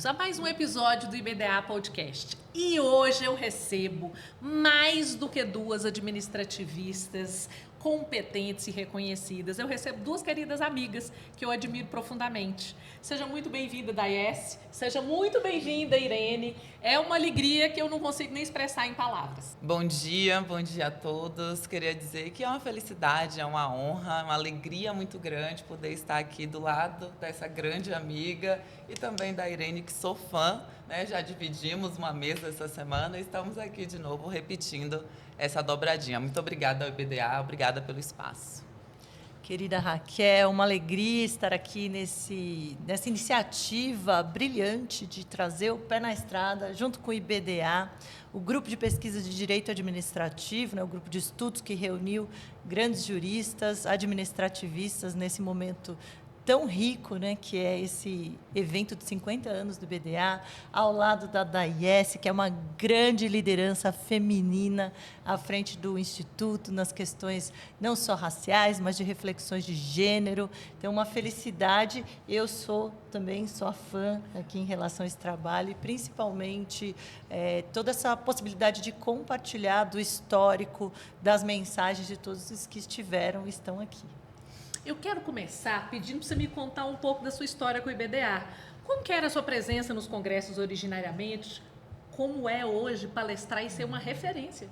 bem-vindos a mais um episódio do IBDA Podcast. E hoje eu recebo mais do que duas administrativistas competentes e reconhecidas. Eu recebo duas queridas amigas que eu admiro profundamente. Seja muito bem-vinda, Daiesse. Seja muito bem-vinda, Irene. É uma alegria que eu não consigo nem expressar em palavras. Bom dia a todos. Queria dizer que é uma felicidade, é uma honra, uma alegria muito grande poder estar aqui do lado dessa grande amiga e também da Irene, que sou fã, né? Já dividimos uma mesa essa semana e estamos aqui de novo repetindo essa dobradinha. Muito obrigada ao IBDA, obrigada pelo espaço. Querida Raquel, uma alegria estar aqui nessa iniciativa brilhante de trazer o pé na estrada, junto com o IBDA, o Grupo de Pesquisa de Direito Administrativo, né, o grupo de estudos que reuniu grandes juristas, administrativistas nesse momento tão rico, né, que é esse evento de 50 anos do IBDA, ao lado da Daiesse, que é uma grande liderança feminina à frente do Instituto, nas questões não só raciais, mas de reflexões de gênero. Então, uma felicidade. Eu também sou fã aqui em relação a esse trabalho e, principalmente, toda essa possibilidade de compartilhar do histórico, das mensagens de todos os que estão aqui. Eu quero começar pedindo para você me contar um pouco da sua história com o IBDA. Como que era a sua presença nos congressos originariamente? Como é hoje palestrar e ser uma referência?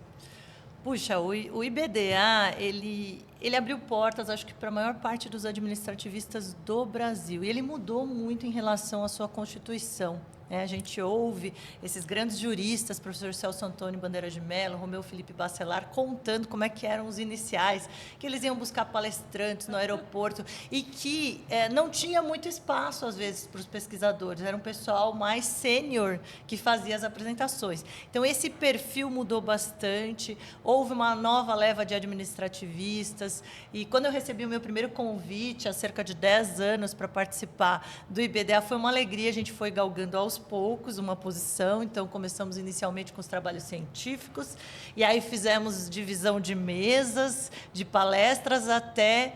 Puxa, o IBDA, ele abriu portas, acho que para a maior parte dos administrativistas do Brasil. E ele mudou muito em relação à sua Constituição. A gente ouve esses grandes juristas, professor Celso Antônio Bandeira de Mello, Romeu Felipe Bacelar, contando como é que eram os iniciais, que eles iam buscar palestrantes no aeroporto e que não tinha muito espaço, às vezes, para os pesquisadores. Era um pessoal mais sênior que fazia as apresentações. Então, esse perfil mudou bastante. Houve uma nova leva de administrativistas. E quando eu recebi o meu primeiro convite, há cerca de 10 anos, para participar do IBDA, foi uma alegria. A gente foi galgando aos poucos uma posição, então começamos inicialmente com os trabalhos científicos, e aí fizemos divisão de mesas, de palestras, até,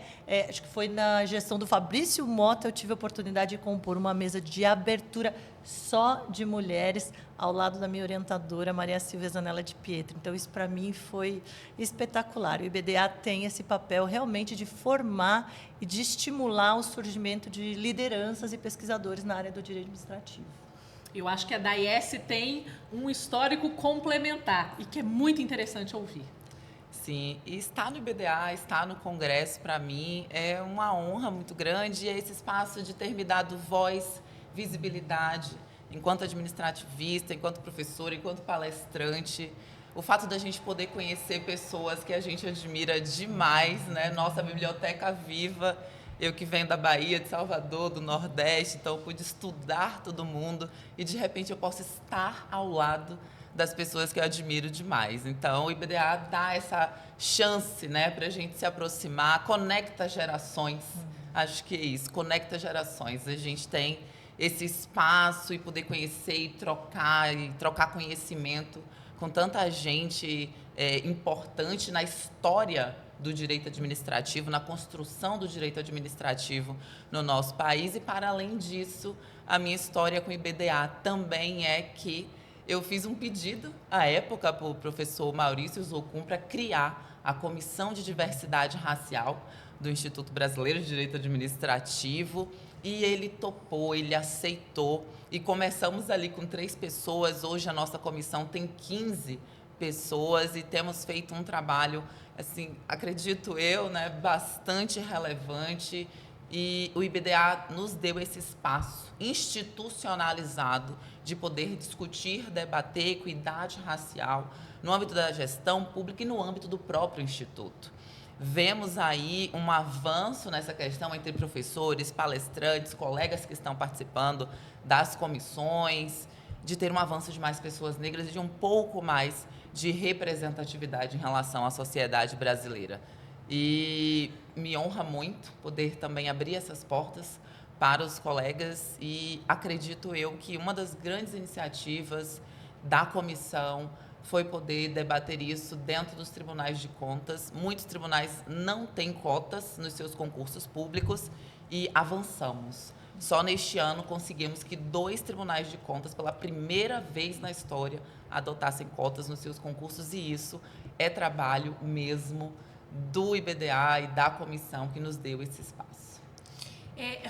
acho que foi na gestão do Fabrício Mota, eu tive a oportunidade de compor uma mesa de abertura só de mulheres, ao lado da minha orientadora, Maria Silvia Zanella de Pietro. Então, isso para mim foi espetacular. O IBDA tem esse papel realmente de formar e de estimular o surgimento de lideranças e pesquisadores na área do direito administrativo. Eu acho que a Daiesse tem um histórico complementar e que é muito interessante ouvir. Sim, e estar no IBDA, estar no Congresso, para mim, é uma honra muito grande. E é esse espaço de ter me dado voz, visibilidade, enquanto administrativista, enquanto professora, enquanto palestrante. O fato da gente poder conhecer pessoas que a gente admira demais, né? Nossa biblioteca viva. Eu que venho da Bahia, de Salvador, do Nordeste, então eu pude estudar todo mundo e, de repente, eu posso estar ao lado das pessoas que eu admiro demais. Então, o IBDA dá essa chance, né, para a gente se aproximar, conecta gerações. Acho que é isso, conecta gerações. A gente tem esse espaço e poder conhecer e trocar conhecimento com tanta gente importante na história do direito administrativo, na construção do direito administrativo no nosso país. E, para além disso, a minha história com o IBDA também é que eu fiz um pedido, à época, para o professor Maurício Zocum para criar a Comissão de Diversidade Racial do Instituto Brasileiro de Direito Administrativo, e ele topou, ele aceitou, e começamos ali com 3 pessoas. Hoje a nossa comissão tem 15 pessoas e temos feito um trabalho, assim, acredito eu, né, bastante relevante, e o IBDA nos deu esse espaço institucionalizado de poder discutir, debater equidade racial no âmbito da gestão pública e no âmbito do próprio Instituto. Vemos aí um avanço nessa questão entre professores, palestrantes, colegas que estão participando das comissões, de ter um avanço de mais pessoas negras e de um pouco mais de representatividade em relação à sociedade brasileira. E me honra muito poder também abrir essas portas para os colegas, e acredito eu que uma das grandes iniciativas da comissão foi poder debater isso dentro dos tribunais de contas. Muitos tribunais não têm cotas nos seus concursos públicos e avançamos. Só neste ano conseguimos que 2 tribunais de contas, pela primeira vez na história, adotassem cotas nos seus concursos, e isso é trabalho mesmo do IBDA e da comissão que nos deu esse espaço.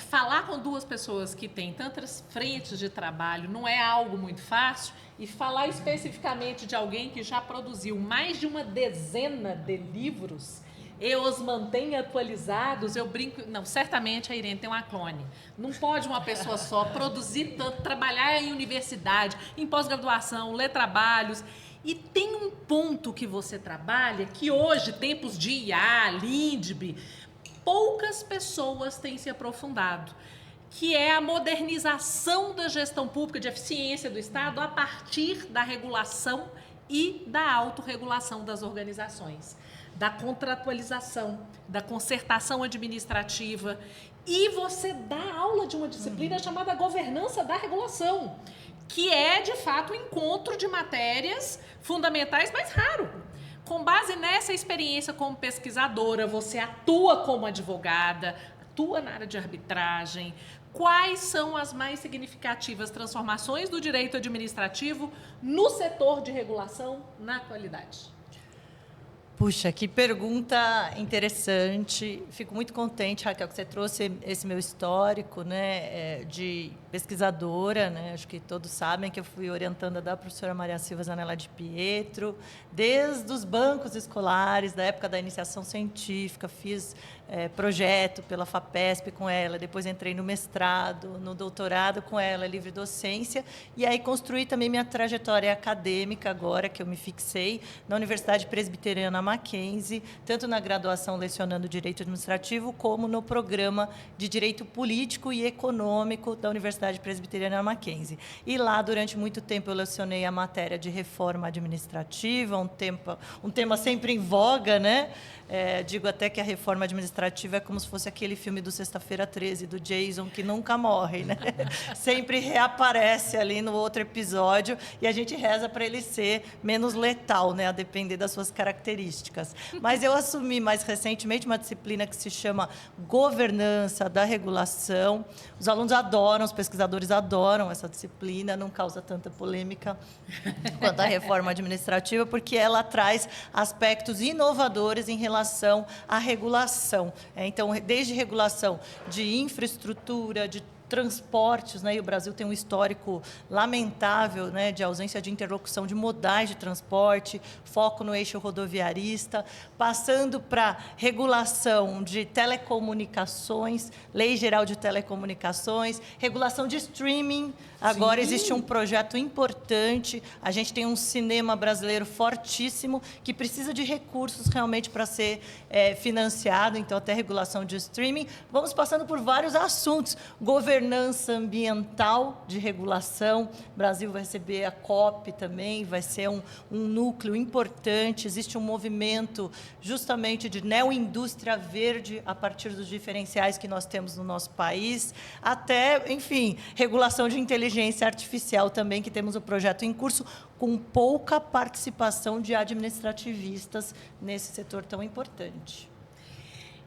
Falar com duas pessoas que têm tantas frentes de trabalho não é algo muito fácil, e falar especificamente de alguém que já produziu mais de uma dezena de livros e os mantém atualizados, eu brinco... Não, certamente a Irene tem uma clone. Não pode uma pessoa só produzir tanto, trabalhar em universidade, em pós-graduação, ler trabalhos. E tem um ponto que você trabalha, que hoje, tempos de IA, LINDB, poucas pessoas têm se aprofundado, que é a modernização da gestão pública de eficiência do Estado a partir da regulação e da autorregulação das organizações, da contratualização, da concertação administrativa. E você dá aula de uma disciplina chamada governança da regulação, que é, de fato, o encontro de matérias fundamentais mais raro. Com base nessa experiência como pesquisadora, você atua como advogada, atua na área de arbitragem. Quais são as mais significativas transformações do direito administrativo no setor de regulação na atualidade? Puxa, que pergunta interessante. Fico muito contente, Raquel, que você trouxe esse meu histórico, né, de pesquisadora, né? Acho que todos sabem que eu fui orientanda da professora Maria Silva Zanella de Pietro, desde os bancos escolares, da época da iniciação científica, fiz projeto pela FAPESP com ela, depois entrei no mestrado, no doutorado com ela, livre docência, e aí construí também minha trajetória acadêmica agora, que eu me fixei na Universidade Presbiteriana Mackenzie, tanto na graduação lecionando Direito Administrativo, como no programa de Direito Político e Econômico da Universidade Presbiteriana Mackenzie. E lá, durante muito tempo, eu lecionei a matéria de reforma administrativa, um tema sempre em voga, né? Digo até que a reforma administrativa é como se fosse aquele filme do Sexta-feira 13, do Jason, que nunca morre, né? Sempre reaparece ali no outro episódio, e a gente reza para ele ser menos letal, né? A depender das suas características. Mas eu assumi mais recentemente uma disciplina que se chama Governança da Regulação. Os alunos adoram, os pesquisadores adoram essa disciplina, não causa tanta polêmica quanto a reforma administrativa, porque ela traz aspectos inovadores em relação à regulação. Então, desde regulação de infraestrutura, de transportes, né? E o Brasil tem um histórico lamentável, né, de ausência de interlocução de modais de transporte, foco no eixo rodoviarista, passando para regulação de telecomunicações, Lei Geral de Telecomunicações, regulação de streaming. Agora existe um projeto importante, a gente tem um cinema brasileiro fortíssimo que precisa de recursos realmente para ser financiado, então até regulação de streaming. Vamos passando por vários assuntos, governança ambiental de regulação, o Brasil vai receber a COP também, vai ser um núcleo importante, existe um movimento justamente de neoindústria verde a partir dos diferenciais que nós temos no nosso país, até, enfim, regulação de inteligência artificial também, que temos o projeto em curso, com pouca participação de administrativistas nesse setor tão importante.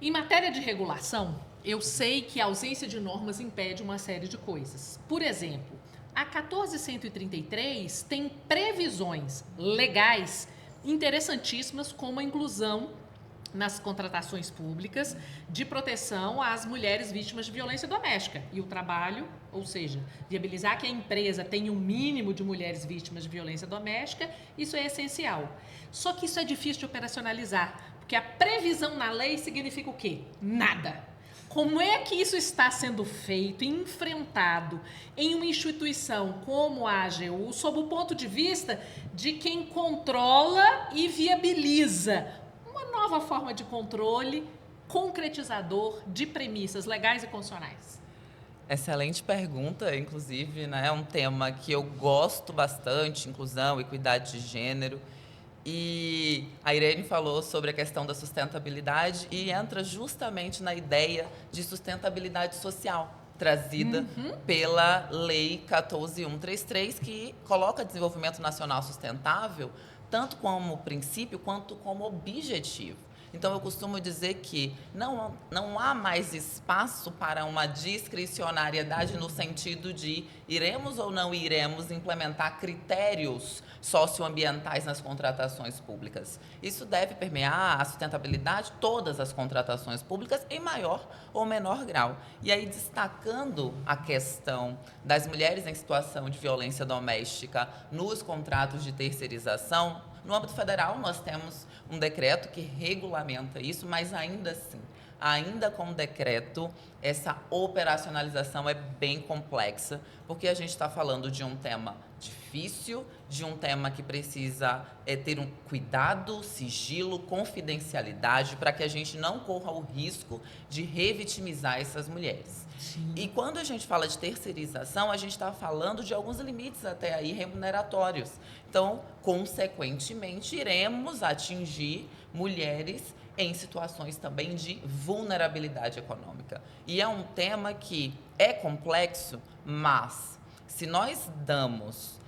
Em matéria de regulação, eu sei que a ausência de normas impede uma série de coisas. Por exemplo, a 14.133 tem previsões legais interessantíssimas, como a inclusão nas contratações públicas de proteção às mulheres vítimas de violência doméstica e o trabalho, ou seja, viabilizar que a empresa tenha um mínimo de mulheres vítimas de violência doméstica, isso é essencial. Só que isso é difícil de operacionalizar, porque a previsão na lei significa o quê? Nada. Como é que isso está sendo feito e enfrentado em uma instituição como a AGU, sob o ponto de vista de quem controla e viabiliza uma nova forma de controle concretizador de premissas legais e constitucionais? Excelente pergunta, inclusive, né? É um tema que eu gosto bastante, inclusão, equidade de gênero. E a Irene falou sobre a questão da sustentabilidade e entra justamente na ideia de sustentabilidade social, trazida pela Lei 14.133, que coloca desenvolvimento nacional sustentável tanto como princípio quanto como objetivo. Então, eu costumo dizer que não há mais espaço para uma discricionariedade no sentido de iremos ou não iremos implementar critérios socioambientais nas contratações públicas. Isso deve permear a sustentabilidade de todas as contratações públicas em maior ou menor grau. E aí, destacando a questão das mulheres em situação de violência doméstica nos contratos de terceirização, no âmbito federal, nós temos um decreto que regulamenta isso, mas ainda assim, ainda com o decreto, essa operacionalização é bem complexa, porque a gente está falando de um tema difícil, de um tema que precisa ter um cuidado, sigilo, confidencialidade, para que a gente não corra o risco de revitimizar essas mulheres. Sim. E quando a gente fala de terceirização, a gente está falando de alguns limites até aí remuneratórios. Então, consequentemente, iremos atingir mulheres em situações também de vulnerabilidade econômica. E é um tema que é complexo, mas se nós dermos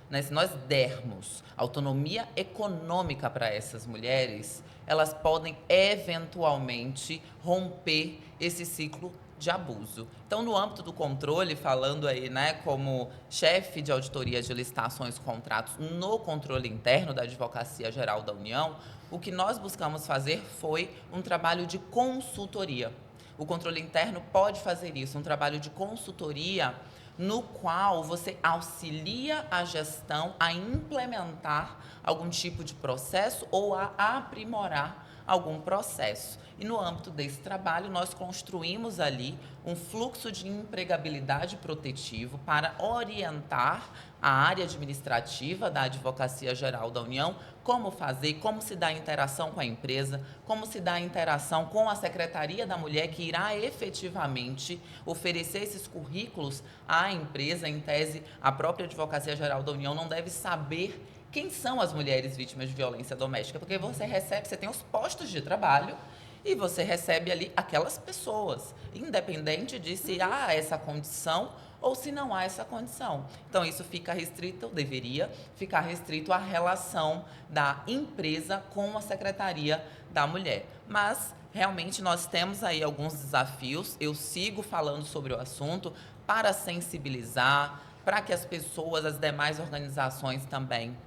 autonomia econômica para essas mulheres, elas podem eventualmente romper esse ciclo de abuso. Então, no âmbito do controle, falando aí, como chefe de auditoria de licitações e contratos no controle interno da Advocacia Geral da União, o que nós buscamos fazer foi um trabalho de consultoria. O controle interno pode fazer isso, um trabalho de consultoria no qual você auxilia a gestão a implementar algum tipo de processo ou a aprimorar algum processo. E no âmbito desse trabalho, nós construímos ali um fluxo de empregabilidade protetivo para orientar a área administrativa da Advocacia Geral da União como fazer, como se dá a interação com a empresa, como se dá a interação com a Secretaria da Mulher, que irá efetivamente oferecer esses currículos à empresa. Em tese, a própria Advocacia Geral da União não deve saber quem são as mulheres vítimas de violência doméstica, porque você tem os postos de trabalho e você recebe ali aquelas pessoas, independente de se há essa condição ou se não há essa condição. Então, isso fica restrito, deveria ficar restrito à relação da empresa com a Secretaria da Mulher. Mas, realmente, nós temos aí alguns desafios. Eu sigo falando sobre o assunto para sensibilizar, para que as pessoas, as demais organizações também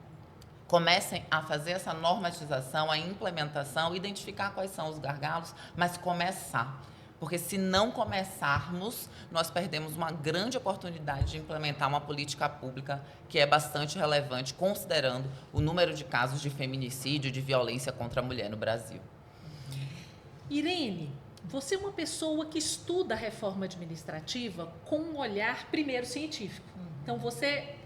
comecem a fazer essa normatização, a implementação, identificar quais são os gargalos, mas começar. Porque se não começarmos, nós perdemos uma grande oportunidade de implementar uma política pública que é bastante relevante, considerando o número de casos de feminicídio, de violência contra a mulher no Brasil. Irene, você é uma pessoa que estuda a reforma administrativa com um olhar, primeiro, científico. Então, você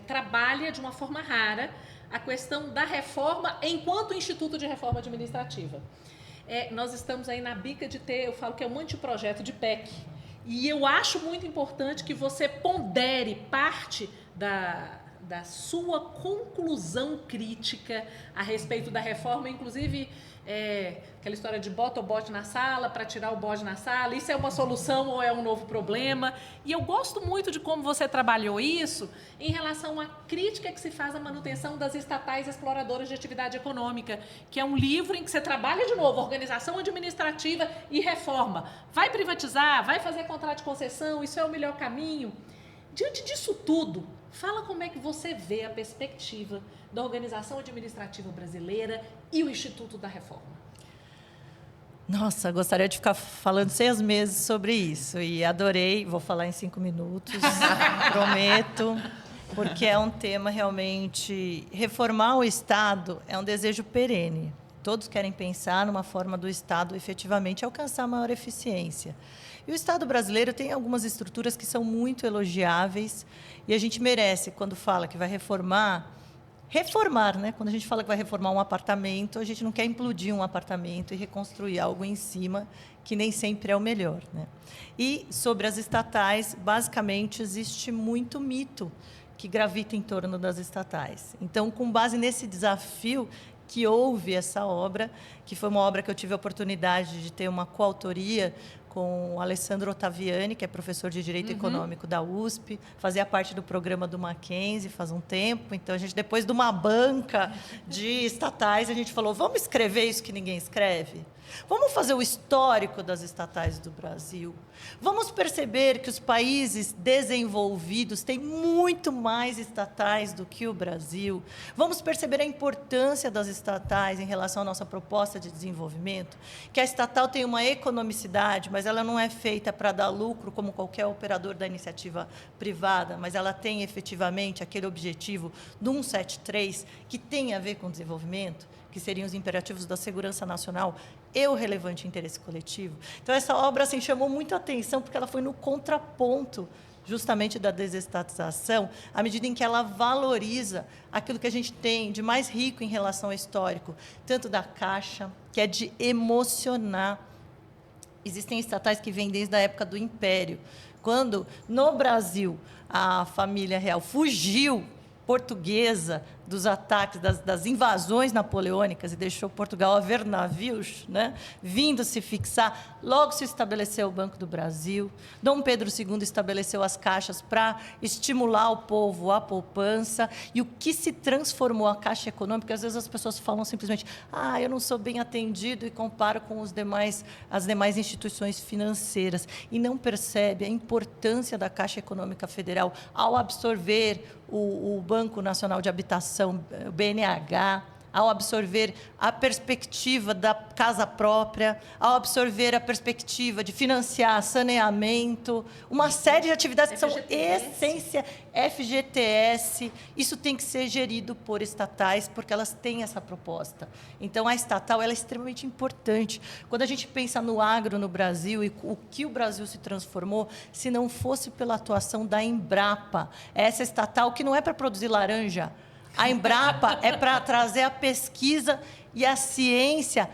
trabalha de uma forma rara a questão da reforma enquanto Instituto de Reforma Administrativa. Nós estamos aí na bica de ter, eu falo que é um anteprojeto de PEC. E eu acho muito importante que você pondere parte da sua conclusão crítica a respeito da reforma, inclusive aquela história de bota o bode na sala para tirar o bode na sala, isso é uma solução ou é um novo problema? E eu gosto muito de como você trabalhou isso em relação à crítica que se faz à manutenção das estatais exploradoras de atividade econômica, que é um livro em que você trabalha de novo, organização administrativa e reforma. Vai privatizar, vai fazer contrato de concessão, isso é o melhor caminho. Diante disso tudo, fala como é que você vê a perspectiva da organização administrativa brasileira e o Instituto da Reforma. Nossa, gostaria de ficar falando 6 meses sobre isso e adorei, vou falar em 5 minutos, prometo, porque é um tema realmente... Reformar o Estado é um desejo perene. Todos querem pensar numa forma do Estado efetivamente alcançar maior eficiência. E o Estado brasileiro tem algumas estruturas que são muito elogiáveis e a gente merece, quando fala que vai reformar, né? Quando a gente fala que vai reformar um apartamento, a gente não quer implodir um apartamento e reconstruir algo em cima, que nem sempre é o melhor, né? E sobre as estatais, basicamente, existe muito mito que gravita em torno das estatais. Então, com base nesse desafio que houve essa obra, que foi uma obra que eu tive a oportunidade de ter uma coautoria com o Alessandro Ottaviani, que é professor de Direito Econômico da USP, fazia parte do programa do Mackenzie faz um tempo. Então, a gente, depois de uma banca de estatais, a gente falou, vamos escrever isso que ninguém escreve? Vamos fazer o histórico das estatais do Brasil. Vamos perceber que os países desenvolvidos têm muito mais estatais do que o Brasil. Vamos perceber a importância das estatais em relação à nossa proposta de desenvolvimento, que a estatal tem uma economicidade, mas ela não é feita para dar lucro como qualquer operador da iniciativa privada, mas ela tem efetivamente aquele objetivo do 173, que tem a ver com desenvolvimento, que seriam os imperativos da segurança nacional e o relevante interesse coletivo. Então, essa obra assim, chamou muito a atenção, porque ela foi no contraponto, justamente, da desestatização, à medida em que ela valoriza aquilo que a gente tem de mais rico em relação ao histórico, tanto da Caixa, que é de emocionar. Existem estatais que vêm desde a época do Império, quando, no Brasil, a família real fugiu portuguesa dos ataques, das invasões napoleônicas, e deixou Portugal a ver navios, né, vindo se fixar. Logo se estabeleceu o Banco do Brasil. Dom Pedro II estabeleceu as caixas para estimular o povo à poupança. E o que se transformou a Caixa Econômica, às vezes as pessoas falam simplesmente, eu não sou bem atendido, e comparo com as demais instituições financeiras, e não percebe a importância da Caixa Econômica Federal ao absorver o Banco Nacional de Habitação, o BNH, ao absorver a perspectiva da casa própria, ao absorver a perspectiva de financiar saneamento, uma série de atividades que são essências, FGTS, isso tem que ser gerido por estatais, porque elas têm essa proposta. Então, a estatal ela é extremamente importante. Quando a gente pensa no agro no Brasil e o que o Brasil se transformou, se não fosse pela atuação da Embrapa, essa estatal que não é para produzir laranja, a Embrapa é para trazer a pesquisa e a ciência,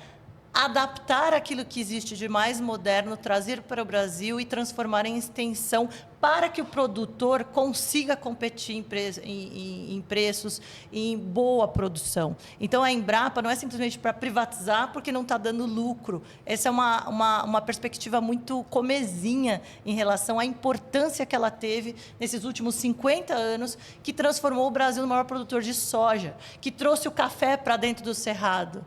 adaptar aquilo que existe de mais moderno, trazer para o Brasil e transformar em extensão para que o produtor consiga competir em preços e em boa produção. Então, a Embrapa não é simplesmente para privatizar porque não está dando lucro. Essa é uma perspectiva muito comezinha em relação à importância que ela teve nesses últimos 50 anos, que transformou o Brasil no maior produtor de soja, que trouxe o café para dentro do Cerrado,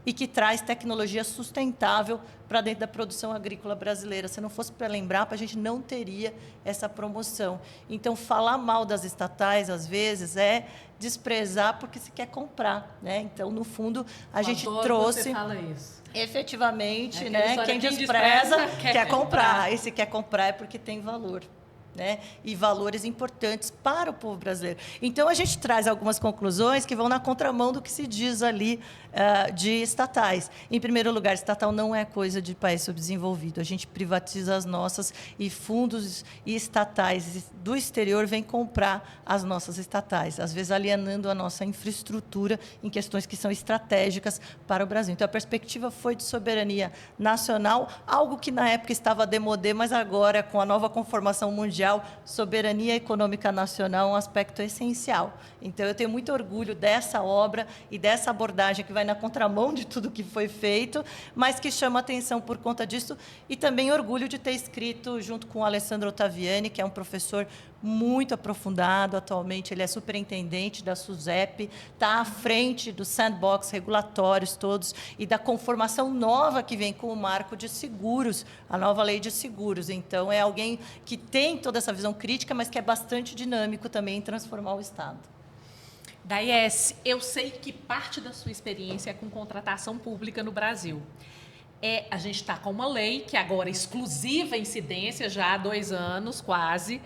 e que traz tecnologia sustentável para dentro da produção agrícola brasileira. Se não fosse pela Embrapa, a gente não teria essa promoção. Então, falar mal das estatais, às vezes, é desprezar porque se quer comprar, né? Então, no fundo, a gente trouxe... Você fala isso. Efetivamente, né? Quem despreza quer comprar. E se quer comprar é porque tem valor, né? E valores importantes para o povo brasileiro. Então, a gente traz algumas conclusões que vão na contramão do que se diz ali de estatais. Em primeiro lugar, estatal não é coisa de país subdesenvolvido. A gente privatiza as nossas, e fundos e estatais do exterior vêm comprar as nossas estatais, às vezes alienando a nossa infraestrutura em questões que são estratégicas para o Brasil. Então, a perspectiva foi de soberania nacional, algo que na época estava demodé, mas agora, com a nova conformação mundial, soberania econômica nacional é um aspecto essencial. Então, eu tenho muito orgulho dessa obra e dessa abordagem que vai na contramão de tudo que foi feito, mas que chama atenção por conta disso, e também orgulho de ter escrito junto com o Alessandro Ottaviani, que é um professor muito aprofundado atualmente, ele é superintendente da SUSEP, está à frente dos sandbox regulatórios todos e da conformação nova que vem com o marco de seguros, a nova lei de seguros. Então, é alguém que tem toda essa visão crítica, mas que é bastante dinâmico também em transformar o Estado. Daies, eu sei que parte da sua experiência é com contratação pública no Brasil. A gente está com uma lei que agora é exclusiva incidência já há 2 anos, quase.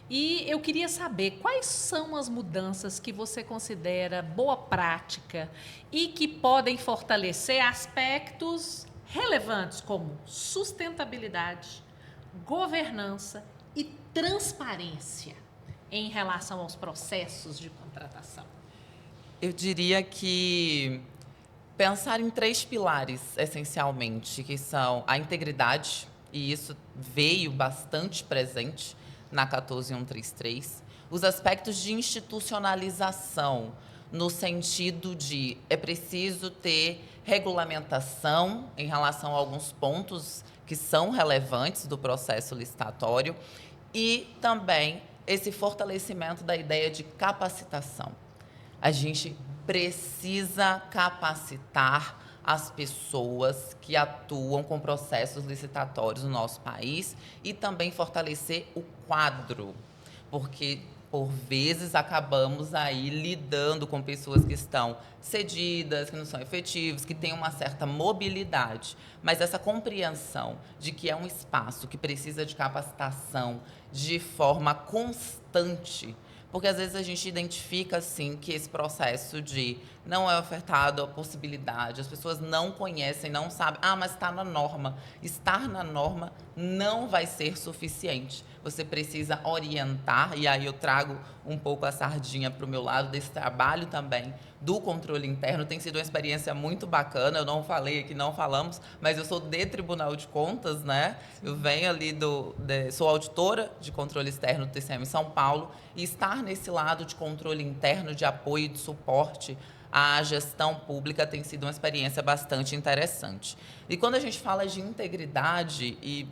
E eu queria saber quais são as mudanças que você considera boa prática e que podem fortalecer aspectos relevantes como sustentabilidade, governança e transparência em relação aos processos de contratação. Eu diria que pensar em 3 pilares, essencialmente, que são a integridade, e isso veio bastante presente na 14133, os aspectos de institucionalização, no sentido de é preciso ter regulamentação em relação a alguns pontos que são relevantes do processo licitatório e também esse fortalecimento da ideia de capacitação. A gente precisa capacitar as pessoas que atuam com processos licitatórios no nosso país e também fortalecer o quadro, porque por vezes acabamos aí lidando com pessoas que estão cedidas, que não são efetivos, que têm uma certa mobilidade, mas essa compreensão de que é um espaço que precisa de capacitação de forma constante, porque às vezes a gente identifica assim que esse processo de não é ofertado a possibilidade, as pessoas não conhecem, não sabem, mas está na norma. Estar na norma não vai ser suficiente. Você precisa orientar, e aí eu trago um pouco a sardinha para o meu lado desse trabalho também do controle interno. Tem sido uma experiência muito bacana, eu não falei aqui, não falamos, mas eu sou de Tribunal de Contas, né? Eu venho ali sou auditora de controle externo do TCM em São Paulo, e estar nesse lado de controle interno, de apoio e de suporte à gestão pública tem sido uma experiência bastante interessante. E quando a gente fala de integridade e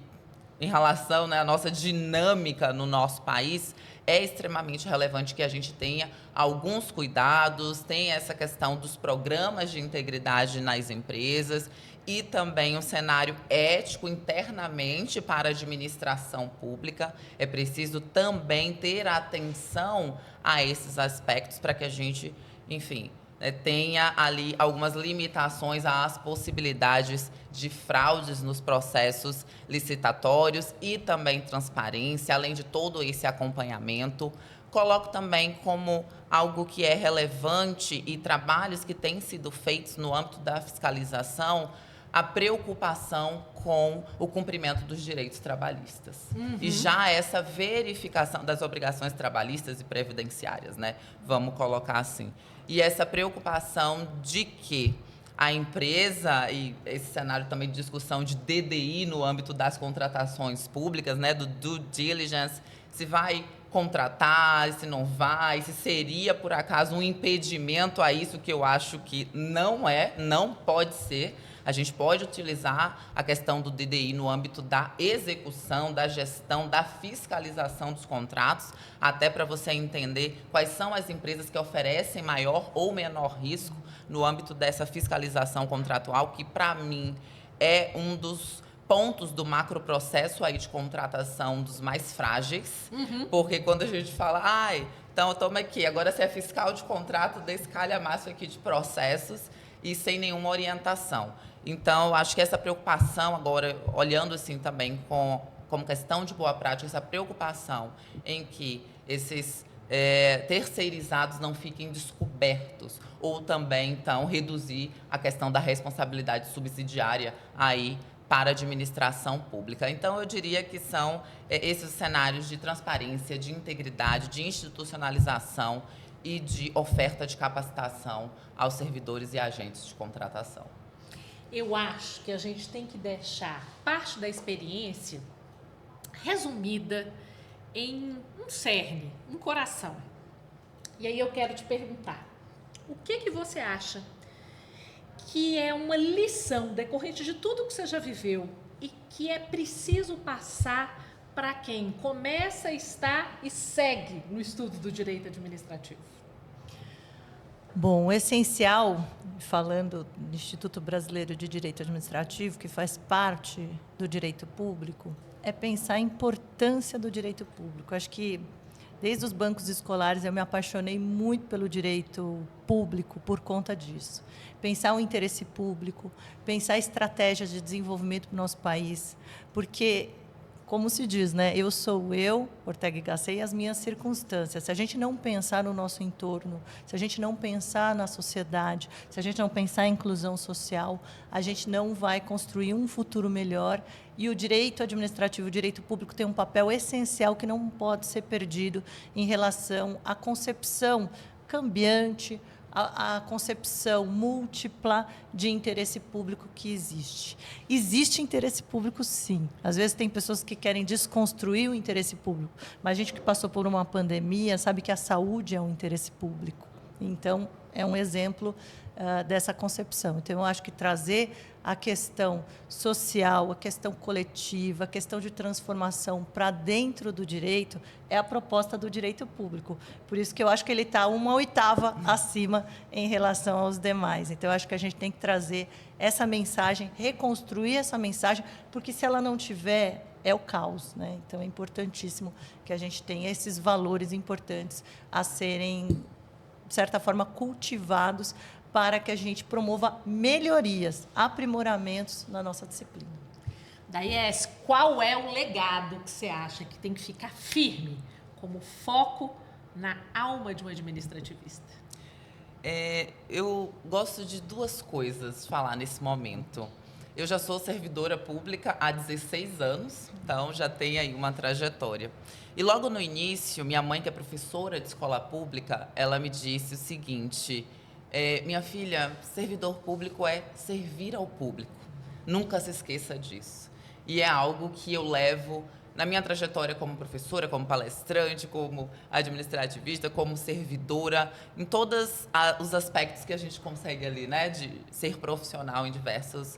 em relação, né, à nossa dinâmica no nosso país, é extremamente relevante que a gente tenha alguns cuidados, tenha essa questão dos programas de integridade nas empresas e também um cenário ético internamente para a administração pública. É preciso também ter atenção a esses aspectos para que a gente, enfim, tenha ali algumas limitações às possibilidades de fraudes nos processos licitatórios e também transparência, além de todo esse acompanhamento. Coloco também como algo que é relevante e trabalhos que têm sido feitos no âmbito da fiscalização, a preocupação com o cumprimento dos direitos trabalhistas. E já essa verificação das obrigações trabalhistas e previdenciárias, né? Vamos colocar assim. E essa preocupação de que a empresa, e esse cenário também de discussão de DDI no âmbito das contratações públicas, né? Do due diligence, se vai contratar, se não vai, se seria, por acaso, um impedimento a isso, que eu acho que não pode ser. A gente pode utilizar a questão do DDI no âmbito da execução, da gestão, da fiscalização dos contratos, até para você entender quais são as empresas que oferecem maior ou menor risco no âmbito dessa fiscalização contratual, que, para mim, é um dos pontos do macroprocesso aí de contratação dos mais frágeis, porque quando a gente fala, então toma aqui, agora você é fiscal de contrato desse calhamaço aqui de processos e sem nenhuma orientação. Então, acho que essa preocupação agora, olhando assim também como questão de boa prática, essa preocupação em que esses terceirizados não fiquem descobertos, ou também, então, reduzir a questão da responsabilidade subsidiária aí para a administração pública. Então, eu diria que são esses cenários de transparência, de integridade, de institucionalização e de oferta de capacitação aos servidores e agentes de contratação. Eu acho que a gente tem que deixar parte da experiência resumida em um cerne, um coração. E aí eu quero te perguntar, o que você acha que é uma lição decorrente de tudo que você já viveu e que é preciso passar para quem começa, está e segue no estudo do direito administrativo? Bom, o essencial, falando do Instituto Brasileiro de Direito Administrativo, que faz parte do direito público, é pensar a importância do direito público. Acho que, desde os bancos escolares, eu me apaixonei muito pelo direito público por conta disso. Pensar o interesse público, pensar estratégias de desenvolvimento para o nosso país, porque, como se diz, né? Eu sou eu, Ortega y Gasset, e as minhas circunstâncias. Se a gente não pensar no nosso entorno, se a gente não pensar na sociedade, se a gente não pensar em inclusão social, a gente não vai construir um futuro melhor. E o direito administrativo, o direito público tem um papel essencial que não pode ser perdido em relação à concepção cambiante, a concepção múltipla de interesse público que existe. Existe interesse público, sim. Às vezes tem pessoas que querem desconstruir o interesse público, mas a gente que passou por uma pandemia sabe que a saúde é um interesse público. Então, é um exemplo dessa concepção. Então, eu acho que trazer a questão social, a questão coletiva, a questão de transformação para dentro do direito é a proposta do direito público. Por isso que eu acho que ele está 1/8 acima em relação aos demais. Então, eu acho que a gente tem que trazer essa mensagem, reconstruir essa mensagem, porque se ela não tiver, é o caos, né? Então, é importantíssimo que a gente tenha esses valores importantes a serem, de certa forma, cultivados para que a gente promova melhorias, aprimoramentos na nossa disciplina. Daies, qual é o legado que você acha que tem que ficar firme como foco na alma de um administrativista? Eu gosto de duas coisas falar nesse momento. Eu já sou servidora pública há 16 anos, então já tem aí uma trajetória. E logo no início, minha mãe, que é professora de escola pública, ela me disse o seguinte: minha filha, servidor público é servir ao público. Nunca se esqueça disso. E é algo que eu levo na minha trajetória como professora, como palestrante, como administrativista, como servidora, em todos os aspectos que a gente consegue ali, né, de ser profissional em diversos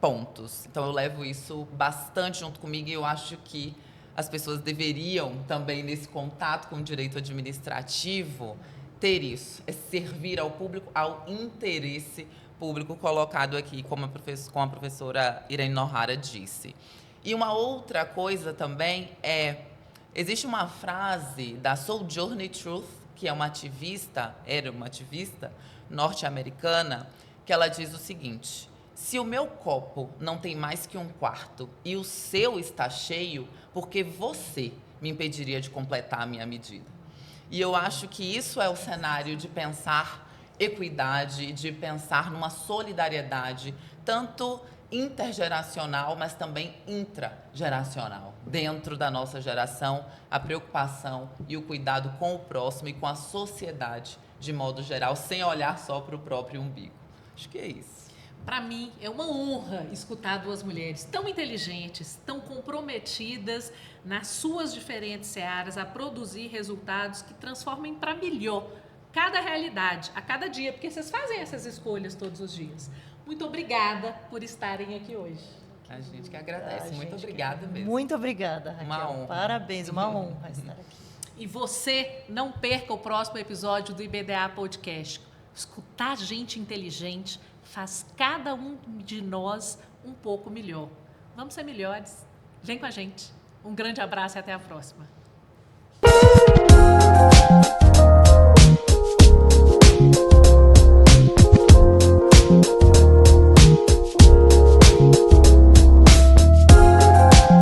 pontos. Então, eu levo isso bastante junto comigo e eu acho que as pessoas deveriam também, nesse contato com o direito administrativo, ter isso, é servir ao público, ao interesse público colocado aqui, como a professora Irene Nohara disse. E uma outra coisa também existe uma frase da Sojourner Truth, que é era uma ativista norte-americana, que ela diz o seguinte: se o meu copo não tem mais que 1/4 e o seu está cheio, porque você me impediria de completar a minha medida? E eu acho que isso é o cenário de pensar equidade, de pensar numa solidariedade, tanto intergeracional, mas também intrageracional. Dentro da nossa geração, a preocupação e o cuidado com o próximo e com a sociedade, de modo geral, sem olhar só para o próprio umbigo. Acho que é isso. Para mim, é uma honra escutar duas mulheres tão inteligentes, tão comprometidas nas suas diferentes searas a produzir resultados que transformem para melhor cada realidade, a cada dia, porque vocês fazem essas escolhas todos os dias. Muito obrigada por estarem aqui hoje. A gente que agradece. Muito obrigada mesmo. Muito obrigada, Raquel. Uma honra. Parabéns, uma honra estar aqui. E você não perca o próximo episódio do IBDA Podcast. Escutar gente inteligente faz cada um de nós um pouco melhor. Vamos ser melhores? Vem com a gente. Um grande abraço e até a próxima.